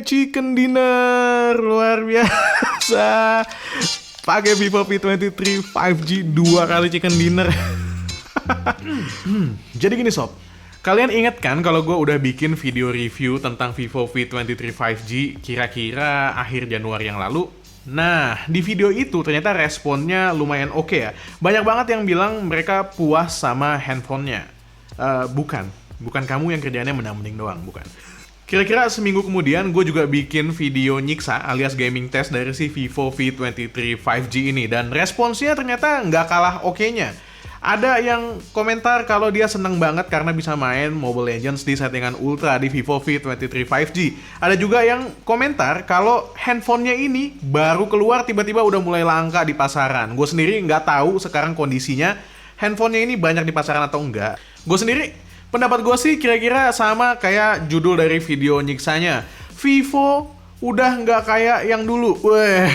chicken dinner luar biasa. Pakai Vivo V23 5G 2 kali chicken dinner. Jadi gini sob, kalian ingat kan kalau gue udah bikin video review tentang Vivo V23 5G kira-kira akhir Januari yang lalu? Nah, di video itu ternyata responnya lumayan oke ya. Banyak banget yang bilang mereka puas sama handphonenya. Bukan kamu yang kerjaannya menang-menang doang, bukan. Kira-kira seminggu kemudian gue juga bikin video nyiksa alias gaming test dari si Vivo V23 5G ini. Dan responsnya ternyata nggak kalah oke-nya. Ada yang komentar kalau dia seneng banget karena bisa main Mobile Legends di settingan Ultra di Vivo V23 5G. Ada juga yang komentar kalau handphonenya ini baru keluar tiba-tiba udah mulai langka di pasaran. Gue sendiri nggak tahu sekarang kondisinya handphonenya ini banyak di pasaran atau enggak. Gue sendiri, pendapat gue sih kira-kira sama kayak judul dari video nyiksanya. Vivo udah nggak kayak yang dulu. Weh.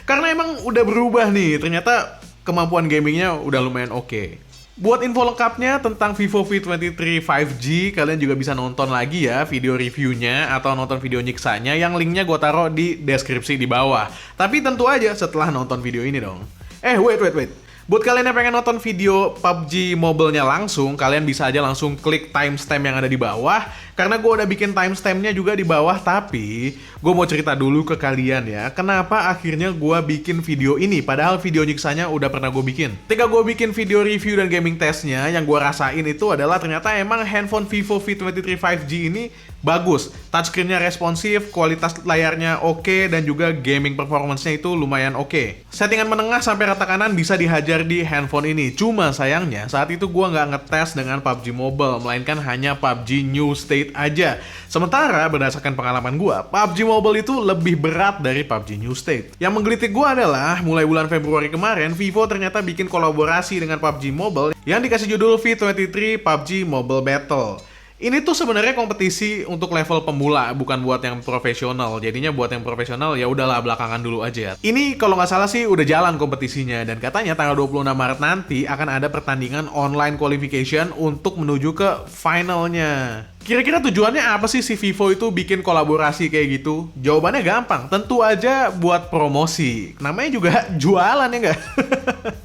Karena emang udah berubah nih. Ternyata kemampuan gamingnya udah lumayan oke. Buat info lengkapnya tentang Vivo V23 5G, kalian juga bisa nonton lagi ya video reviewnya atau nonton video nyiksanya yang linknya gue taruh di deskripsi di bawah. Tapi tentu aja setelah nonton video ini dong. Wait. Buat kalian yang pengen nonton video PUBG Mobile-nya langsung, kalian bisa aja langsung klik timestamp yang ada di bawah. Karena gue udah bikin timestamp-nya juga di bawah, tapi gue mau cerita dulu ke kalian ya, kenapa akhirnya gue bikin video ini, padahal video nyiksanya udah pernah gue bikin. Ketika gue bikin video review dan gaming testnya, yang gue rasain itu adalah ternyata emang handphone Vivo V23 5G ini bagus. Touchscreen-nya responsif, kualitas layarnya oke, dan juga gaming performance-nya itu lumayan oke. Settingan menengah sampai rata kanan bisa dihajar di handphone ini. Cuma sayangnya saat itu gue nggak ngetes dengan PUBG Mobile, melainkan hanya PUBG New State aja. Sementara berdasarkan pengalaman gue, PUBG Mobile itu lebih berat dari PUBG New State. Yang menggelitik gue adalah mulai bulan Februari kemarin, Vivo ternyata bikin kolaborasi dengan PUBG Mobile yang dikasih judul V23 PUBG Mobile Battle. Ini tuh sebenarnya kompetisi untuk level pemula, bukan buat yang profesional. Jadinya buat yang profesional ya udahlah belakangan dulu aja. Ini kalau nggak salah sih udah jalan kompetisinya, dan katanya tanggal 26 Maret nanti akan ada pertandingan online qualification untuk menuju ke finalnya. Kira-kira tujuannya apa sih si Vivo itu bikin kolaborasi kayak gitu? Jawabannya gampang, tentu aja buat promosi. Namanya juga jualan ya nggak?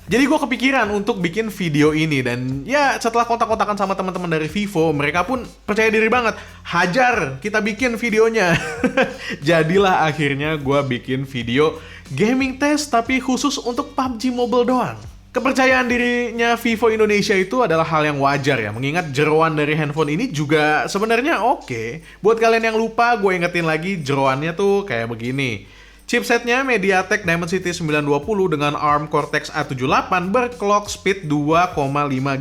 Jadi gue kepikiran untuk bikin video ini, dan ya setelah kontak-kontakan sama teman-teman dari Vivo, mereka pun percaya diri banget. Hajar, kita bikin videonya. Jadilah akhirnya gue bikin video gaming test tapi khusus untuk PUBG Mobile doang. Kepercayaan dirinya Vivo Indonesia itu adalah hal yang wajar ya, mengingat jeroan dari handphone ini juga sebenarnya oke. Buat kalian yang lupa, gue ingetin lagi jeroannya tuh kayak begini. Chipsetnya MediaTek Dimensity 920 dengan ARM Cortex A78 berclock speed 2,5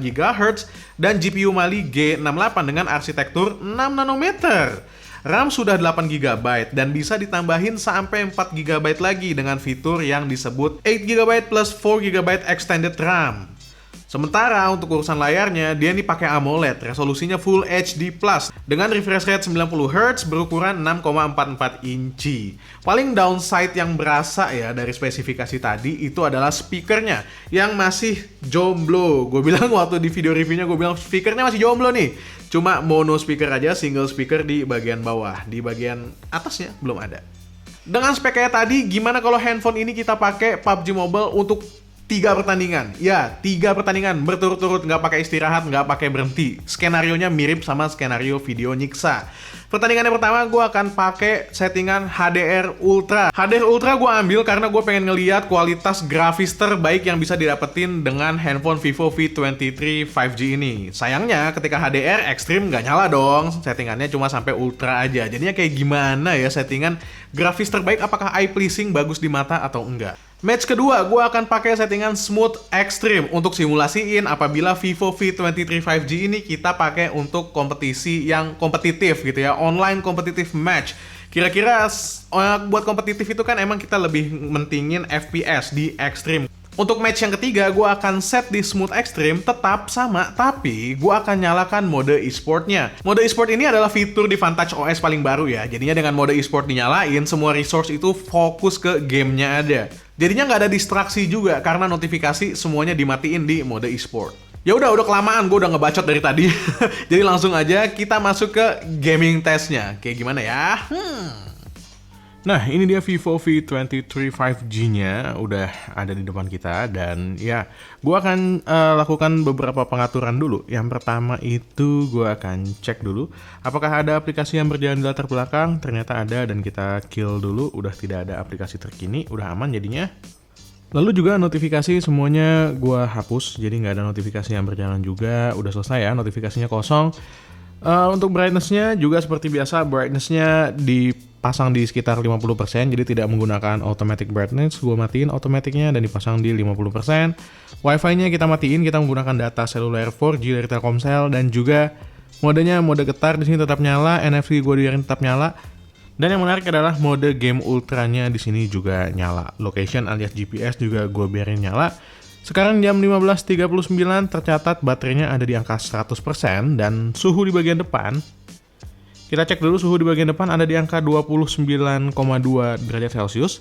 GHz dan GPU Mali G68 dengan arsitektur 6 nanometer. RAM sudah 8 GB dan bisa ditambahin sampai 4 GB lagi dengan fitur yang disebut 8 GB plus 4 GB extended RAM. Sementara untuk urusan layarnya, dia ini pakai AMOLED, resolusinya Full HD Plus dengan refresh rate 90Hz berukuran 6,44 inci. Paling downside yang berasa ya dari spesifikasi tadi itu adalah speakernya yang masih jomblo. Gue bilang waktu di video reviewnya, gue bilang speakernya masih jomblo nih. Cuma mono speaker aja, single speaker di bagian bawah, di bagian atasnya belum ada. Dengan spek kayak tadi, gimana kalau handphone ini kita pakai PUBG Mobile untuk 3 pertandingan? Ya, 3 pertandingan berturut-turut, nggak pakai istirahat, nggak pakai berhenti. Skenarionya mirip sama skenario video nyiksa. Pertandingan yang pertama gue akan pakai settingan HDR Ultra. HDR Ultra gue ambil karena gue pengen ngeliat kualitas grafis terbaik yang bisa didapetin dengan handphone Vivo V23 5G ini. Sayangnya ketika HDR ekstrim nggak nyala dong, settingannya cuma sampai Ultra aja. Jadinya kayak gimana ya settingan grafis terbaik, apakah eye pleasing, bagus di mata atau enggak? Match kedua, gue akan pakai settingan Smooth Extreme untuk simulasiin apabila Vivo V23 5G ini kita pakai untuk kompetisi yang kompetitif gitu ya, online competitive match. Kira-kira buat kompetitif itu kan emang kita lebih mentingin FPS di Extreme. Untuk match yang ketiga, gue akan set di Smooth Extreme tetap sama, tapi gue akan nyalakan mode e-sportnya. Mode e-sport ini adalah fitur di Vantage OS paling baru ya. Jadinya dengan mode e-sport dinyalain, semua resource itu fokus ke gamenya ada. Jadinya nggak ada distraksi juga karena notifikasi semuanya dimatiin di mode e-sport. Ya udah kelamaan, gue udah ngebacot dari tadi. Jadi langsung aja kita masuk ke gaming testnya. Kayak gimana ya? Nah, ini dia Vivo V23 5G-nya udah ada di depan kita, dan ya, gue akan lakukan beberapa pengaturan dulu. Yang pertama itu gue akan cek dulu apakah ada aplikasi yang berjalan di latar belakang. Ternyata ada, dan kita kill dulu. Udah tidak ada aplikasi terkini, udah aman jadinya. Lalu juga notifikasi semuanya gue hapus, jadi nggak ada notifikasi yang berjalan juga. Udah selesai ya, notifikasinya kosong. Untuk brightness-nya juga seperti biasa, brightness-nya dipasang di sekitar 50%, jadi tidak menggunakan automatic brightness. Gue matiin automaticnya dan dipasang di 50%. Wi-Fi-nya kita matiin, kita menggunakan data seluler 4G dari Telkomsel, dan juga modenya mode getar di sini tetap nyala, NFC gue biarin tetap nyala. Dan yang menarik adalah mode game ultranya di sini juga nyala. Location alias GPS juga gue biarin nyala. Sekarang jam 15.39, tercatat baterainya ada di angka 100%, dan suhu di bagian depan, kita cek dulu suhu di bagian depan ada di angka 29,2 derajat Celcius.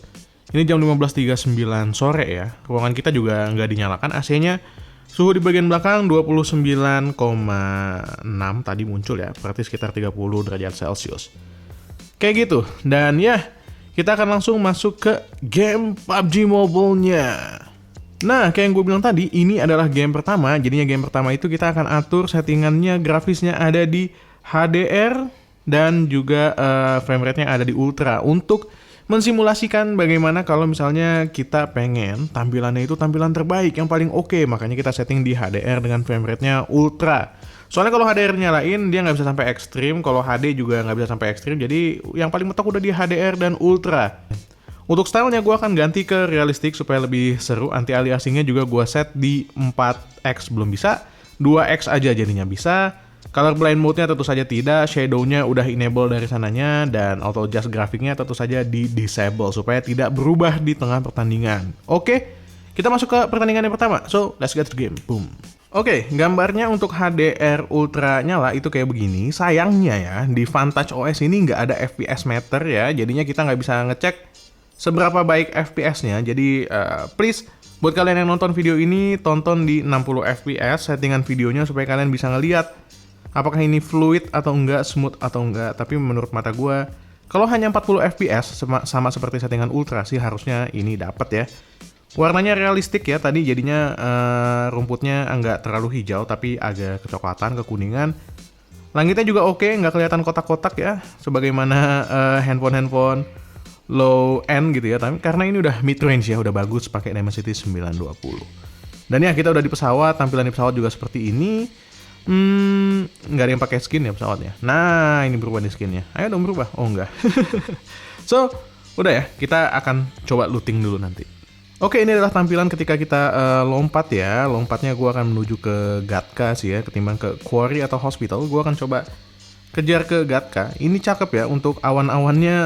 Ini jam 15.39 sore ya. Ruangan kita juga nggak dinyalakan AC-nya. Suhu di bagian belakang 29,6 tadi muncul ya, berarti sekitar 30 derajat Celcius. Kayak gitu, dan ya, kita akan langsung masuk ke game PUBG Mobile-nya. Nah, kayak yang gue bilang tadi, ini adalah game pertama. Jadinya game pertama itu kita akan atur settingannya, grafisnya ada di HDR, dan juga frame rate-nya ada di Ultra. Untuk mensimulasikan bagaimana kalau misalnya kita pengen tampilannya itu tampilan terbaik, yang paling oke. Makanya kita setting di HDR dengan frame rate-nya Ultra. Soalnya kalau HDR nyalain, dia nggak bisa sampai ekstrim. Kalau HD juga nggak bisa sampai ekstrim. Jadi yang paling mentok udah di HDR dan Ultra. Untuk stylenya gue akan ganti ke realistik supaya lebih seru. Anti-aliasingnya juga gue set di 4x belum bisa, 2x aja jadinya bisa. Color blind mode-nya tentu saja tidak, shadow-nya udah enable dari sananya, dan auto adjust grafiknya tentu saja di disable supaya tidak berubah di tengah pertandingan. Oke, kita masuk ke pertandingan yang pertama. So, let's get to game. Boom. Oke, gambarnya untuk HDR Ultra nyala itu kayak begini. Sayangnya ya, di Vantage OS ini nggak ada FPS meter ya, jadinya kita nggak bisa ngecek seberapa baik FPS-nya. Jadi please, buat kalian yang nonton video ini, tonton di 60 FPS settingan videonya supaya kalian bisa ngeliat apakah ini fluid atau enggak, smooth atau enggak. Tapi menurut mata gue, kalau hanya 40 FPS sama seperti settingan Ultra sih harusnya ini dapat ya. Warnanya realistik ya, tadi jadinya rumputnya enggak terlalu hijau tapi agak kecoklatan, kekuningan. Langitnya juga oke, nggak kelihatan kotak-kotak ya, sebagaimana handphone low end gitu ya. Tapi karena ini udah mid range ya, udah bagus pakai Dimensity 920. Dan ya, kita udah di pesawat, tampilan di pesawat juga seperti ini. Nggak ada yang pakai skin ya pesawatnya. Nah, ini berubah nih skinnya. Ayo dong berubah. Oh enggak. So, udah ya, kita akan coba looting dulu nanti. Oke, ini adalah tampilan ketika kita lompat ya. Lompatnya gue akan menuju ke Gatka sih ya, ketimbang ke Quarry atau Hospital. Gue akan coba kejar ke Gatka. Ini cakep ya, untuk awan-awannya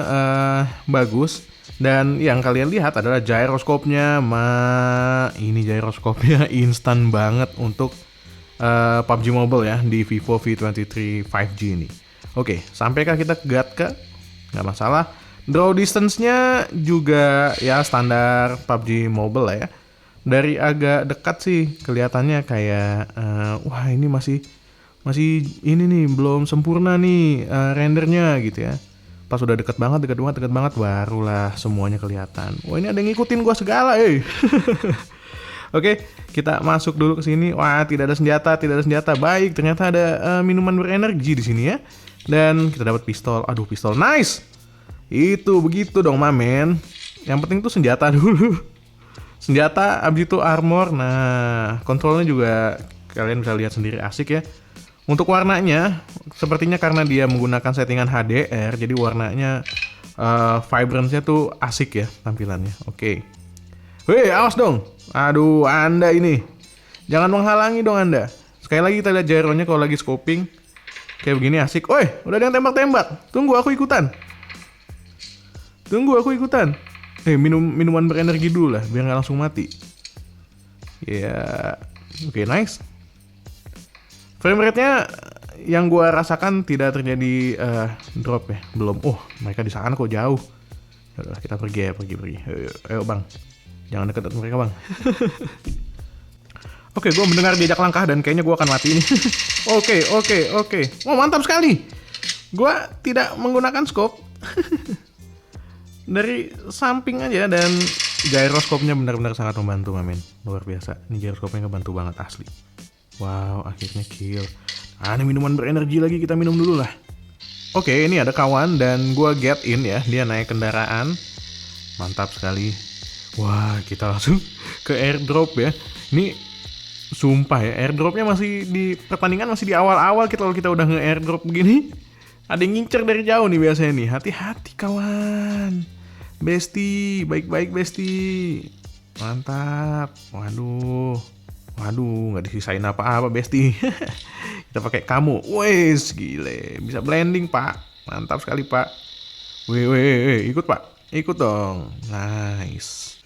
bagus. Dan yang kalian lihat adalah gyroscope-nya. Ini gyroscope-nya instan banget untuk PUBG Mobile ya, di Vivo V23 5G ini. Oke, sampaikah kita ke Gatka? Nggak masalah. Draw distance-nya juga ya standar PUBG Mobile lah ya. Dari agak dekat sih kelihatannya kayak wah ini masih ini nih belum sempurna nih rendernya gitu ya. Pas udah deket banget barulah semuanya kelihatan. Wah, ini ada yang ngikutin gua segala, Oke, kita masuk dulu ke sini. Wah, tidak ada senjata. Baik, ternyata ada minuman berenergi di sini ya. Dan kita dapat pistol. Aduh, pistol. Nice. Itu begitu dong, mamen. Yang penting tuh senjata dulu. Senjata, abis itu armor. Nah, kontrolnya juga kalian bisa lihat sendiri, asik ya. Untuk warnanya, sepertinya karena dia menggunakan settingan HDR, jadi warnanya vibrance-nya tuh asik ya tampilannya. Oke. Weh, awas dong. Aduh, Anda ini. Jangan menghalangi dong Anda. Sekali lagi kita lihat gyronya kalau lagi scoping. Kayak begini asik. Oi, udah ada yang tembak-tembak. Tunggu aku ikutan. Minuman berenergi dulu lah, biar nggak langsung mati. Ya, oke, nice. Frame rate-nya yang gua rasakan tidak terjadi drop ya, belum. Oh, mereka di sana kok jauh. Yaudah, kita pergi. Ayo bang, jangan dekat mereka bang. Oke, gue mendengar jejak langkah dan kayaknya gue akan mati ini. Oke. Oh, mantap sekali. Gue tidak menggunakan scope. Dari samping aja, dan gyroscope-nya benar-benar sangat membantu, men. Luar biasa. Ini gyroscope-nya ngebantu banget asli. Wow, akhirnya kill. Ada minuman berenergi lagi, kita minum dulu lah. Oke, ini ada kawan dan gue get in ya. Dia naik kendaraan. Mantap sekali. Wah, kita langsung ke airdrop ya. Ini sumpah ya, airdropnya masih di pertandingan, masih di awal-awal kita udah nge-airdrop begini. Ada yang ngincer dari jauh nih biasanya nih. Hati-hati kawan. Besti, baik-baik Besti. Mantap. Waduh, nggak disisain apa-apa Besti. Kita pakai kamu. Wes, gile. Bisa blending, Pak. Mantap sekali, Pak. Weh, ikut, Pak. Ikut dong. Nice.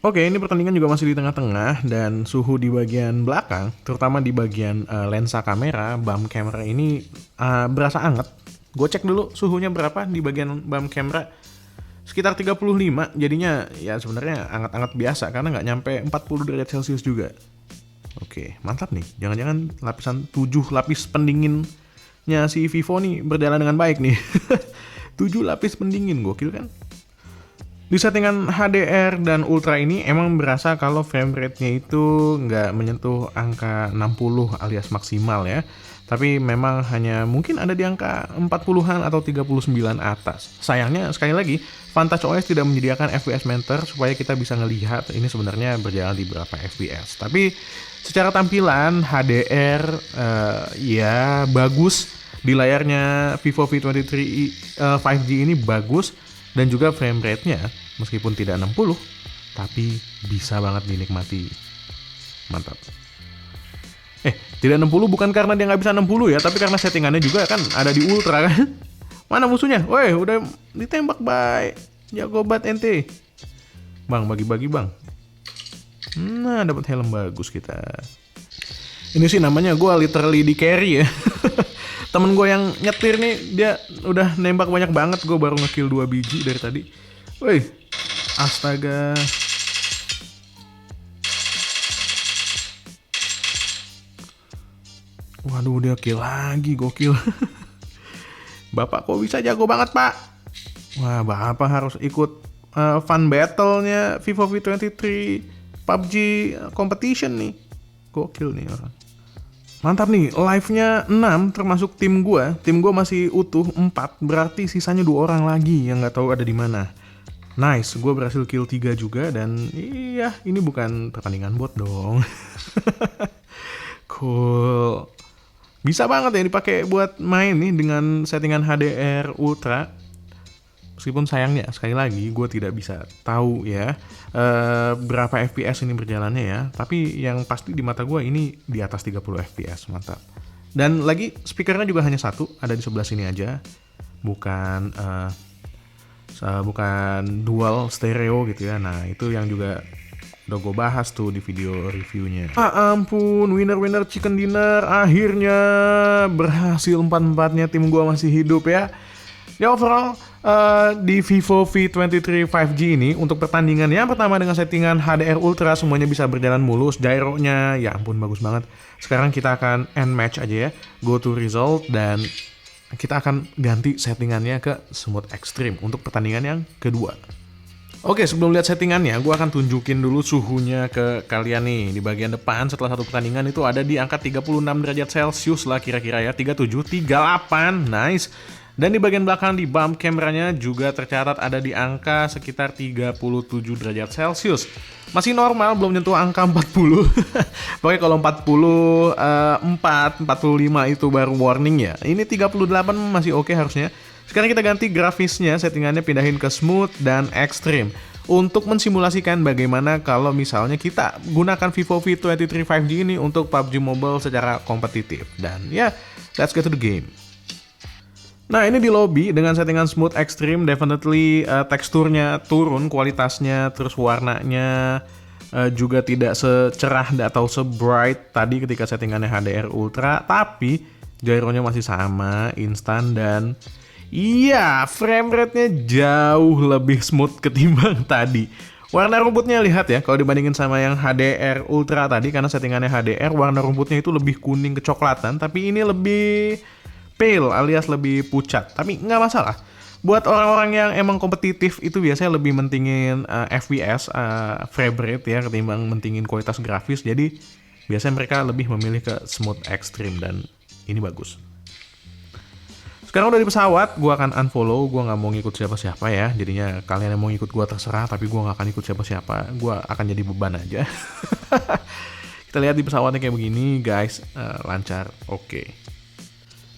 Oke, ini pertandingan juga masih di tengah-tengah, dan suhu di bagian belakang, terutama di bagian lensa kamera, bump kamera ini berasa anget. Gue cek dulu suhunya berapa di bagian bump kamera. Sekitar 35, jadinya ya sebenarnya anget-anget biasa karena nggak nyampe 40 derajat Celcius juga. Oke, mantap nih. Jangan-jangan lapisan 7 lapis pendinginnya si Vivo nih berjalan dengan baik nih. 7 lapis pendingin, gokil kan? Di settingan HDR dan Ultra ini emang berasa kalau frame rate-nya itu nggak menyentuh angka 60 alias maksimal ya. Tapi memang hanya mungkin ada di angka 40-an atau 39 atas. Sayangnya sekali lagi, Vantage OS tidak menyediakan FPS meter supaya kita bisa ngelihat ini sebenarnya berjalan di berapa FPS. Tapi secara tampilan HDR ya bagus. Di layarnya Vivo V23 5G ini bagus, dan juga frame rate-nya meskipun tidak 60 tapi bisa banget dinikmati. Mantap. Tidak 60 bukan karena dia nggak bisa 60 ya, tapi karena settingannya juga kan ada di Ultra kan. Mana musuhnya? Woi, udah ditembak, baik. Jago banget ente. Bang, bagi-bagi bang. Nah, dapat helm bagus kita. Ini sih namanya gue literally di carry ya. Temen gue yang nyetir nih, dia udah nembak banyak banget. Gue baru ngekill 2 biji dari tadi. Woi, astaga. Waduh, dia kill lagi, gokil. Bapak kok bisa jago banget, Pak? Wah, Bapak harus ikut fun battle-nya Vivo V23 PUBG competition nih. Gokil nih orang. Mantap nih, live-nya 6 termasuk tim gua. Tim gua masih utuh 4, berarti sisanya 2 orang lagi yang nggak tahu ada di mana. Nice, gua berhasil kill 3 juga, dan iya, ini bukan pertandingan bot dong. Cool. Bisa banget ya dipakai buat main nih dengan settingan HDR Ultra. Meskipun sayangnya sekali lagi gue tidak bisa tahu ya berapa FPS ini berjalannya ya. Tapi yang pasti di mata gue ini di atas 30 FPS, mantap. Dan lagi speakernya juga hanya satu, ada di sebelah sini aja. Bukan dual stereo gitu ya. Nah itu yang juga udah gue bahas tuh di video reviewnya. Ampun, winner chicken dinner. Akhirnya berhasil 4-4-nya tim gue masih hidup ya. Ya overall di Vivo V23 5G ini untuk pertandingan yang pertama dengan settingan HDR Ultra semuanya bisa berjalan mulus. Gyro-nya ya ampun bagus banget. Sekarang kita akan end match aja ya. Go to result, dan kita akan ganti settingannya ke smooth extreme untuk pertandingan yang kedua. Oke, sebelum lihat settingannya, gue akan tunjukin dulu suhunya ke kalian nih. Di bagian depan setelah satu pertandingan itu ada di angka 36 derajat Celcius lah kira-kira ya. 37, 38, nice. Dan di bagian belakang di bump kameranya juga tercatat ada di angka sekitar 37 derajat Celcius. Masih normal, belum nyentuh angka 40. Pokoknya kalau 44, 45 itu baru warning ya. Ini 38 masih oke harusnya. Sekarang kita ganti grafisnya, settingannya pindahin ke smooth dan extreme. Untuk mensimulasikan bagaimana kalau misalnya kita gunakan Vivo V23 5G ini untuk PUBG Mobile secara kompetitif. Dan ya, let's get to the game. Nah ini di lobby dengan settingan smooth extreme, definitely teksturnya turun, kualitasnya, terus warnanya juga tidak secerah atau se-bright tadi ketika settingannya HDR Ultra. Tapi gyronya masih sama, instan, dan iya, frame rate-nya jauh lebih smooth ketimbang tadi. Warna rumputnya lihat ya, kalau dibandingin sama yang HDR Ultra tadi, karena settingannya HDR, warna rumputnya itu lebih kuning kecoklatan, tapi ini lebih pale alias lebih pucat. Tapi nggak masalah. Buat orang-orang yang emang kompetitif itu biasanya lebih mentingin FPS, frame rate ya, ketimbang mentingin kualitas grafis. Jadi biasanya mereka lebih memilih ke smooth extreme dan ini bagus. Sekarang udah di pesawat, gue akan unfollow, gue nggak mau ngikut siapa-siapa ya. Jadinya kalian yang mau ngikut gue terserah, tapi gue nggak akan ikut siapa-siapa. Gue akan jadi beban aja. Kita lihat di pesawatnya kayak begini, guys, lancar, oke.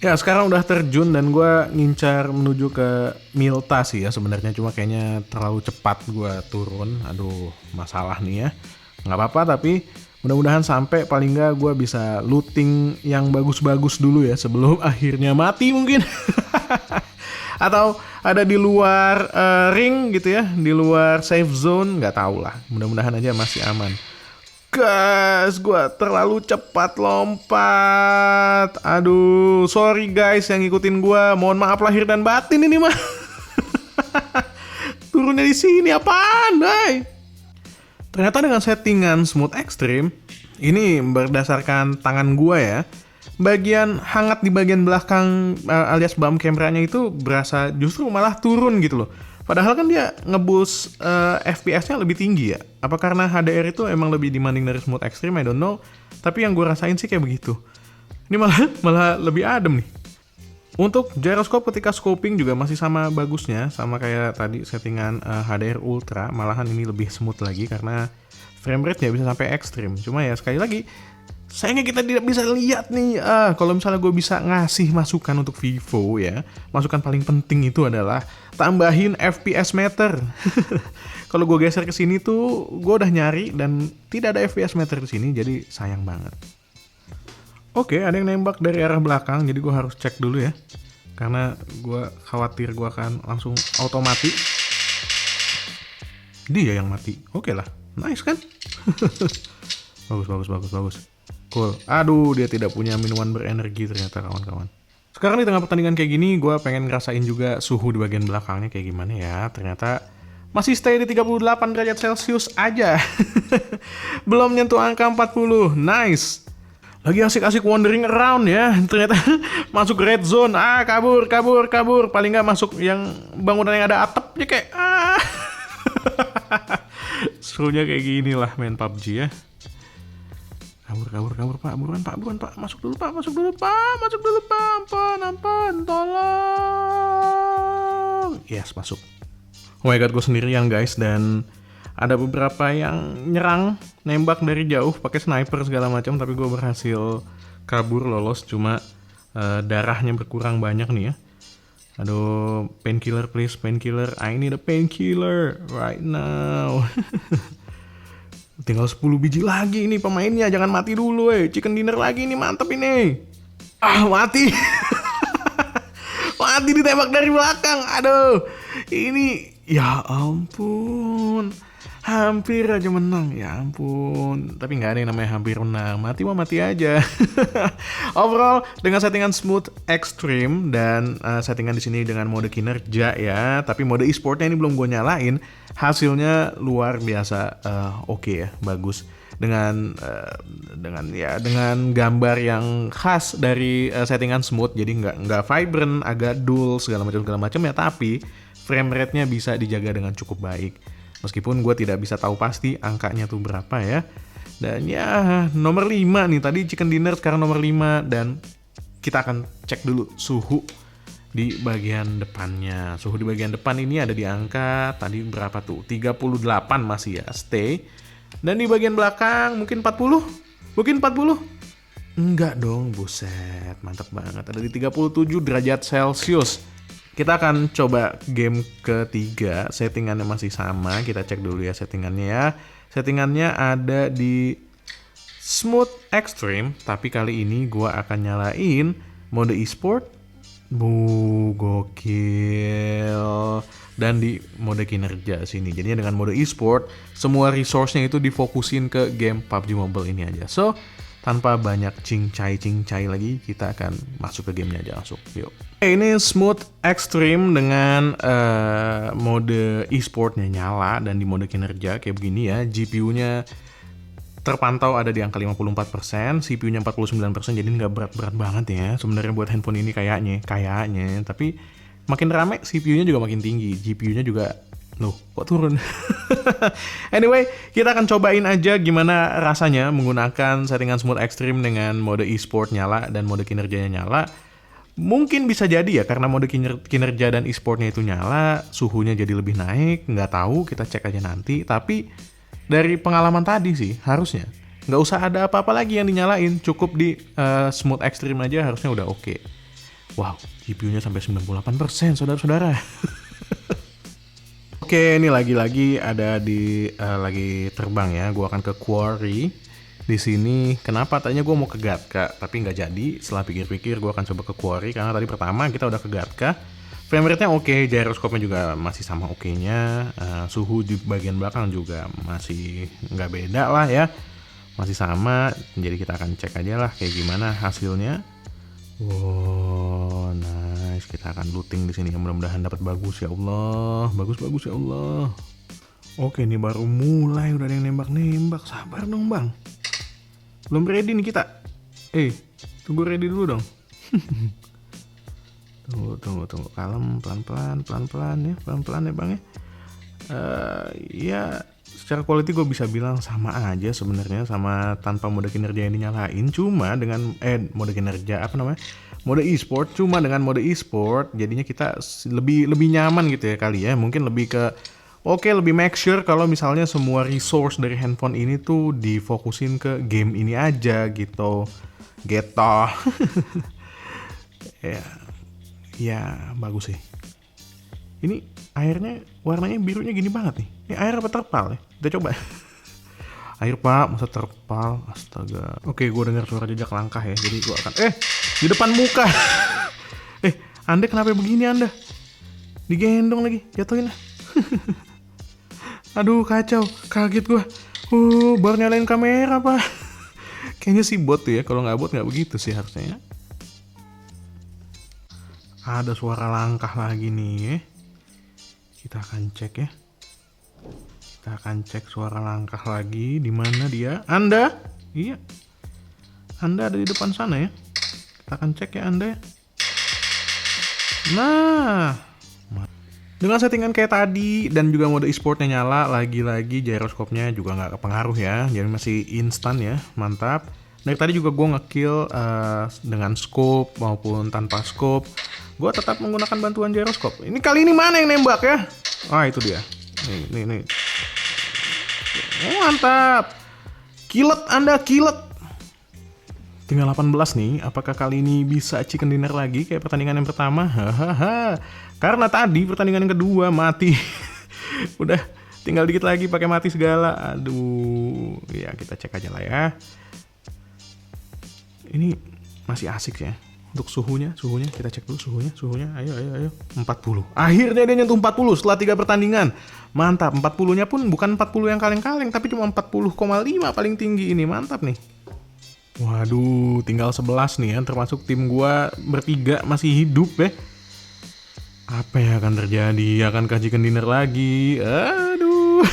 Ya sekarang udah terjun dan gue ngincar menuju ke Milta sih ya sebenarnya, cuma kayaknya terlalu cepat gue turun. Aduh, masalah nih ya. Nggak apa-apa, tapi mudah-mudahan sampai paling nggak gue bisa looting yang bagus-bagus dulu ya sebelum akhirnya mati mungkin. Atau ada di luar ring gitu ya, di luar safe zone, nggak tahu lah. Mudah-mudahan aja masih aman. Guys, gue terlalu cepat lompat. Aduh, sorry guys yang ngikutin gue. Mohon maaf lahir dan batin ini mah. Turunnya di sini apaan, guys? Ternyata dengan settingan smooth extreme, ini berdasarkan tangan gua ya, bagian hangat di bagian belakang alias bump kameranya itu berasa justru malah turun gitu loh. Padahal kan dia ngeboost FPS-nya lebih tinggi ya. Apa karena HDR itu emang lebih demanding dari smooth extreme, I don't know. Tapi yang gua rasain sih kayak begitu. Ini malah lebih adem nih. Untuk gyroscope ketika scoping juga masih sama bagusnya, sama kayak tadi settingan HDR Ultra, malahan ini lebih smooth lagi karena frame rate-nya bisa sampai ekstrim. Cuma ya sekali lagi, sayangnya kita tidak bisa lihat nih, kalau misalnya gue bisa ngasih masukan untuk Vivo ya, masukan paling penting itu adalah tambahin FPS meter. Kalau gue geser ke sini tuh, gue udah nyari dan tidak ada FPS meter di sini, jadi sayang banget. Oke, ada yang nembak dari arah belakang, jadi gue harus cek dulu ya. Karena gue khawatir gue akan langsung auto mati. Dia yang mati, oke lah, nice kan? Bagus. Cool, aduh dia tidak punya minuman berenergi ternyata kawan-kawan. Sekarang di tengah pertandingan kayak gini, gue pengen ngerasain juga suhu di bagian belakangnya kayak gimana ya. Ternyata masih stay di 38 derajat Celcius aja. Belum nyentuh angka 40, nice. Lagi asik-asik wandering around ya, ternyata masuk red zone, kabur, paling nggak masuk yang bangunan yang ada atapnya kayak, serunya kayak gini lah main PUBG ya. Kabur pak, buruan pak, masuk dulu pak, ampun, tolong. Yes, masuk. Oh my god, gue sendirian guys, dan ada beberapa yang nyerang, nembak dari jauh pakai sniper segala macam, tapi gue berhasil kabur lolos. Cuma darahnya berkurang banyak nih ya. Aduh, painkiller please, painkiller. I need a painkiller right now. Tinggal 10 biji lagi ini pemainnya, jangan mati dulu chicken dinner lagi ini, mantep ini. Mati. Mati ditembak dari belakang. Aduh, ini ya ampun. Hampir aja menang, ya ampun. Tapi nggak ada yang namanya hampir menang. Mati mah mati aja. Overall dengan settingan smooth extreme dan settingan di sini dengan mode kinerja ya. Tapi mode e-sportnya ini belum gue nyalain. Hasilnya luar biasa oke ya, bagus. Dengan gambar yang khas dari settingan smooth. Jadi nggak vibrant, agak dull segala macam ya. Tapi frame rate-nya bisa dijaga dengan cukup baik. Meskipun gue tidak bisa tahu pasti angkanya tuh berapa ya. Dan ya nomor 5 nih, tadi chicken dinner sekarang nomor 5. Dan kita akan cek dulu suhu di bagian depannya. Suhu di bagian depan ini ada di angka tadi berapa tuh, 38 masih ya, stay. Dan di bagian belakang mungkin 40. Enggak dong, buset, mantap banget. Ada di 37 derajat Celcius. Kita akan coba game ketiga, settingannya masih sama, kita cek dulu ya settingannya ya. Settingannya ada di Smooth Extreme, tapi kali ini gua akan nyalain mode e-sport. Gokil. Dan di mode kinerja sini. Jadinya dengan mode e-sport, semua resource-nya itu difokusin ke game PUBG Mobile ini aja. So, tanpa banyak cincai lagi, kita akan masuk ke gamenya aja langsung. Yuk. Ini Smooth Extreme dengan mode e-sportnya nyala dan di mode kinerja kayak begini ya. GPU-nya terpantau ada di angka 54%, CPU-nya 49%, jadi nggak berat-berat banget ya sebenarnya buat handphone ini kayaknya. Tapi makin rame CPU-nya juga makin tinggi, GPU-nya juga loh, kok turun? Anyway, kita akan cobain aja gimana rasanya menggunakan settingan Smooth Extreme dengan mode e-sport nyala dan mode kinerjanya nyala. Mungkin bisa jadi ya, karena mode kinerja dan e-sportnya itu nyala, suhunya jadi lebih naik, nggak tahu, kita cek aja nanti. Tapi dari pengalaman tadi sih, harusnya nggak usah ada apa-apa lagi yang dinyalain, cukup di Smooth Extreme aja harusnya udah oke. Wow, GPU-nya sampai 98%, saudara-saudara. Oke, ini lagi-lagi ada di lagi terbang ya. Gua akan ke Quarry. Di sini kenapa tadinya gue mau ke Gatka, tapi nggak jadi. Setelah pikir-pikir gue akan coba ke Quarry karena tadi pertama kita udah ke Gatka. Frame rate-nya oke, gyroscope-nya juga masih sama oke-nya. Suhu di bagian belakang juga masih nggak beda lah ya. Masih sama, jadi kita akan cek aja lah kayak gimana hasilnya. Wow, nice. Kita akan looting di sini. Mudah-mudahan dapat bagus ya Allah. Bagus ya Allah. Oke, ini baru mulai udah ada yang nembak-nembak. Sabar dong, Bang. Belum ready nih kita. Tunggu ready dulu dong. Tunggu. Kalem, pelan-pelan ya. Pelan-pelan ya, Bang ya. Ya, secara quality gue bisa bilang sama aja sebenarnya sama tanpa mode kinerja yang dinyalain. Cuma dengan mode kinerja mode e-sport. Cuma dengan mode e-sport jadinya kita lebih nyaman gitu ya kali ya. Mungkin lebih ke lebih make sure kalau misalnya semua resource dari handphone ini tuh difokusin ke game ini aja gitu. Ya bagus sih. Ini airnya warnanya birunya gini banget nih. Ini air apa terpal ya? Kita coba. Air pak, masa terpal? Astaga. Oke, gue dengar suara jejak langkah ya. Jadi gue akan di depan muka. Anda kenapa begini Anda? Digendong lagi, jatuhin lah. Aduh kacau, kaget gue. Baru nyalain kamera pak. Kayaknya sih bot tuh ya. Kalau nggak bot nggak begitu sih harusnya ya. Ada suara langkah lagi nih ya. Kita akan cek ya. Kita akan cek suara langkah lagi. Di mana dia? Anda? Iya. Anda ada di depan sana ya. Kita akan cek ya Anda. Nah. Dengan settingan kayak tadi dan juga mode e-sportnya nyala, lagi-lagi gyroscope-nya juga nggak kepengaruh ya. Jadi masih instan ya. Mantap. Dari tadi juga gue nge-kill dengan scope maupun tanpa scope. Gue tetap menggunakan bantuan gyroscope. Ini kali ini mana yang nembak ya? Itu dia. Nih. Mantap. Kilet Anda, kilet. Tinggal 18 nih. Apakah kali ini bisa chicken dinner lagi kayak pertandingan yang pertama? Hahaha. Karena tadi pertandingan yang kedua mati. Udah tinggal dikit lagi pakai mati segala. Aduh. Ya kita cek aja lah ya. Ini masih asik ya. Untuk suhunya kita cek dulu suhunya. Ayo. 40. Akhirnya dia nyentuh 40 setelah 3 pertandingan. Mantap, 40-nya pun bukan 40 yang kaleng-kaleng, tapi cuma 40,5 paling tinggi ini. Mantap nih. Waduh, tinggal 11 nih ya, termasuk tim gua bertiga masih hidup ya. Apa yang akan terjadi? Akankah chicken dinner lagi? Aduh.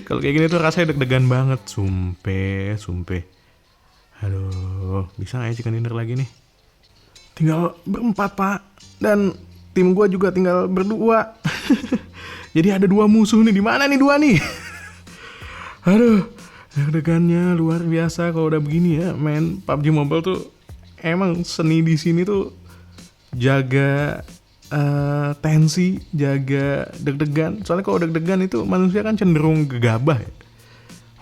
Kalau kayak gini tuh rasanya deg-degan banget. Sumpah. Aduh, bisa gak ya chicken dinner lagi nih? Tinggal berempat pak. Dan tim gue juga tinggal berdua. Jadi ada 2 musuh nih. Di mana nih 2 nih? Aduh, deg-degannya luar biasa kalau udah begini ya. Main PUBG Mobile tuh emang seni di sini tuh jaga tensi, jaga deg-degan. Soalnya kalau deg-degan itu manusia kan cenderung gegabah ya.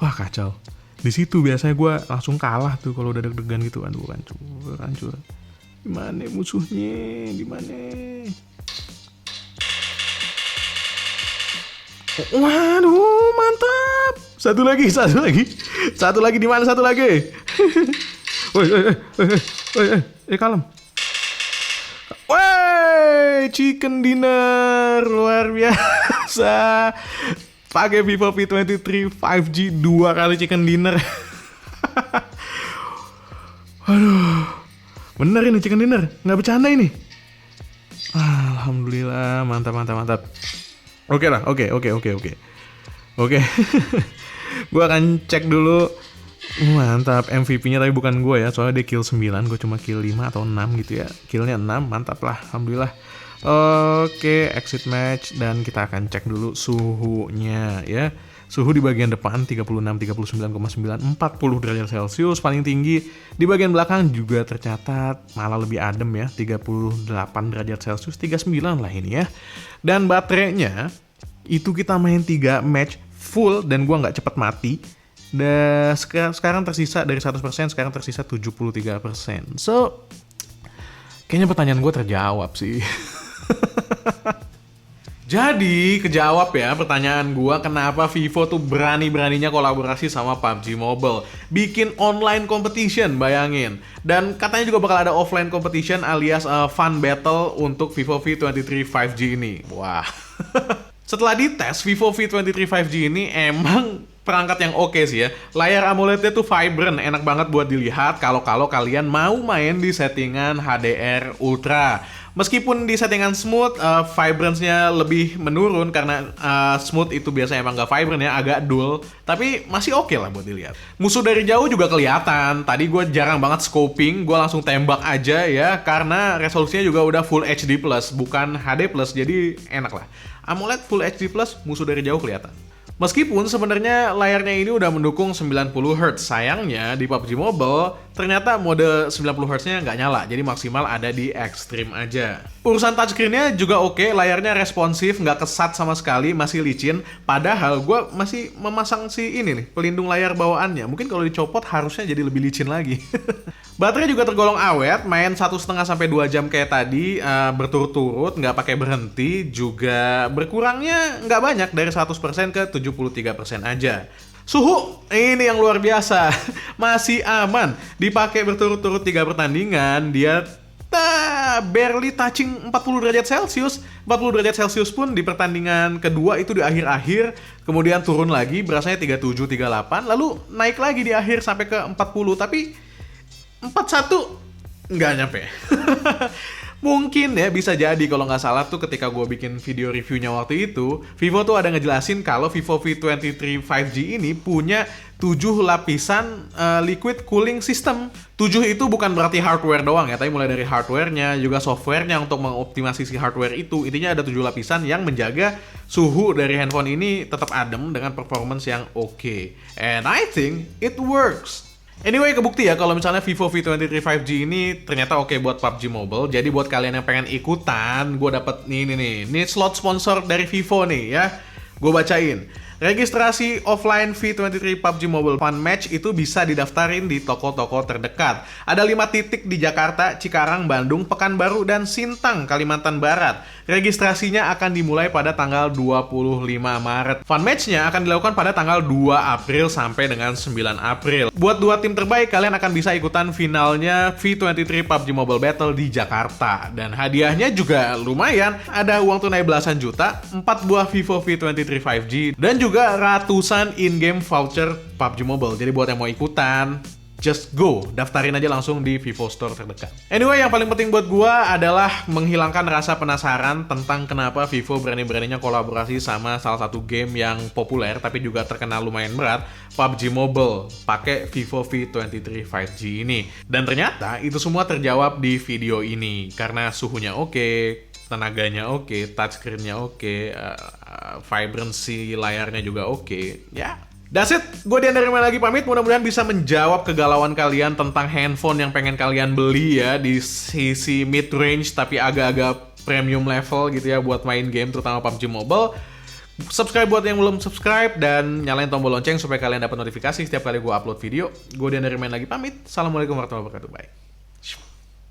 Wah kacau. Di situ biasanya gue langsung kalah tuh kalau udah deg-degan gitu. Aduh, hancur. Dimana musuhnya? Dimana? Waduh, mantap. Satu lagi. Di mana satu lagi? Woi, kalem. Woi, chicken dinner luar biasa. Pakai Vivo V23 5G 2 kali chicken dinner. Aduh, bener ini chicken dinner, nggak bercanda ini. Alhamdulillah, mantap. Oke lah, oke. Oke, gue akan cek dulu. Mantap, MVP-nya tapi bukan gue ya, soalnya dia kill 9, gue cuma kill 5 atau 6 gitu ya. Killnya 6, mantap lah, alhamdulillah. Oke, exit match, dan kita akan cek dulu suhunya ya. Suhu di bagian depan 36, 39,9, 40 derajat Celcius. Paling tinggi di bagian belakang juga tercatat malah lebih adem ya, 38 derajat Celcius, 39 lah ini ya. Dan baterainya itu kita main 3 match full dan gua nggak cepet mati. Dan sekarang tersisa dari 100%, sekarang tersisa 73%. So, kayaknya pertanyaan gue terjawab sih. Jadi, kejawab ya pertanyaan gue, kenapa Vivo tuh berani-beraninya kolaborasi sama PUBG Mobile. Bikin online competition, bayangin. Dan katanya juga bakal ada offline competition alias fun battle untuk Vivo V23 5G ini. Wah. Setelah dites, Vivo V23 5G ini emang perangkat yang oke sih ya. Layar AMOLED-nya tuh vibrant, enak banget buat dilihat kalau kalian mau main di settingan HDR Ultra. Meskipun di settingan smooth, vibrance-nya lebih menurun karena smooth itu biasanya emang gak vibrant ya, agak dull. Tapi masih oke lah buat dilihat. Musuh dari jauh juga kelihatan. Tadi gue jarang banget scoping, gue langsung tembak aja ya. Karena resolusinya juga udah Full HD+, bukan HD+, jadi enak lah. AMOLED Full HD+, musuh dari jauh kelihatan. Meskipun sebenarnya layarnya ini udah mendukung 90Hz, sayangnya di PUBG Mobile ternyata mode 90Hz-nya nggak nyala, jadi maksimal ada di Extreme aja. Urusan touchscreen-nya juga oke, layarnya responsif, nggak kesat sama sekali, masih licin. Padahal gue masih memasang si ini nih, pelindung layar bawaannya. Mungkin kalau dicopot harusnya jadi lebih licin lagi. Baterai juga tergolong awet, main 1,5 sampai 2 jam kayak tadi, berturut-turut, nggak pakai berhenti, juga berkurangnya nggak banyak dari 100% ke 73% aja. Suhu, ini yang luar biasa, masih aman, dipakai berturut-turut 3 pertandingan, dia barely touching 40 derajat Celcius. 40 derajat Celcius pun di pertandingan kedua itu di akhir-akhir, kemudian turun lagi, berasanya 37, 38, lalu naik lagi di akhir sampai ke 40, tapi 41 nggak nyampe. Mungkin ya bisa jadi kalau nggak salah tuh ketika gue bikin video reviewnya waktu itu, Vivo tuh ada ngejelasin kalau Vivo V23 5G ini punya 7 lapisan liquid cooling system. 7 itu bukan berarti hardware doang ya, tapi mulai dari hardware-nya, juga software-nya untuk mengoptimasi si hardware itu. Intinya ada 7 lapisan yang menjaga suhu dari handphone ini tetap adem dengan performance yang oke. And I think it works. Anyway, kebukti ya kalau misalnya Vivo V23 5G ini ternyata oke buat PUBG Mobile. Jadi buat kalian yang pengen ikutan, gue dapet nih slot sponsor dari Vivo nih ya. Gue bacain. Registrasi offline V23 PUBG Mobile Fun Match itu bisa didaftarin di toko-toko terdekat. Ada 5 titik di Jakarta, Cikarang, Bandung, Pekanbaru, dan Sintang, Kalimantan Barat. Registrasinya akan dimulai pada tanggal 25 Maret. Fun Match-nya akan dilakukan pada tanggal 2 April sampai dengan 9 April. Buat 2 tim terbaik, kalian akan bisa ikutan finalnya V23 PUBG Mobile Battle di Jakarta. Dan hadiahnya juga lumayan, ada uang tunai belasan juta, 4 buah Vivo V23 5G, dan juga ratusan in-game voucher PUBG Mobile. Jadi buat yang mau ikutan, just go, daftarin aja langsung di Vivo Store terdekat. Anyway, yang paling penting buat gua adalah menghilangkan rasa penasaran tentang kenapa Vivo berani-beraninya kolaborasi sama salah satu game yang populer tapi juga terkenal lumayan berat, PUBG Mobile, pakai Vivo V23 5G ini. Dan ternyata itu semua terjawab di video ini karena suhunya oke, tenaganya oke, touchscreen-nya oke, vibrancy layarnya juga oke. Ya, that's it. Gue Dian dari Main lagi pamit. Mudah-mudahan bisa menjawab kegalauan kalian tentang handphone yang pengen kalian beli ya di sisi mid-range tapi agak-agak premium level gitu ya buat main game terutama PUBG Mobile. Subscribe buat yang belum subscribe dan nyalain tombol lonceng supaya kalian dapat notifikasi setiap kali gue upload video. Gue Dian dari Main lagi pamit. Assalamualaikum warahmatullahi wabarakatuh. Bye.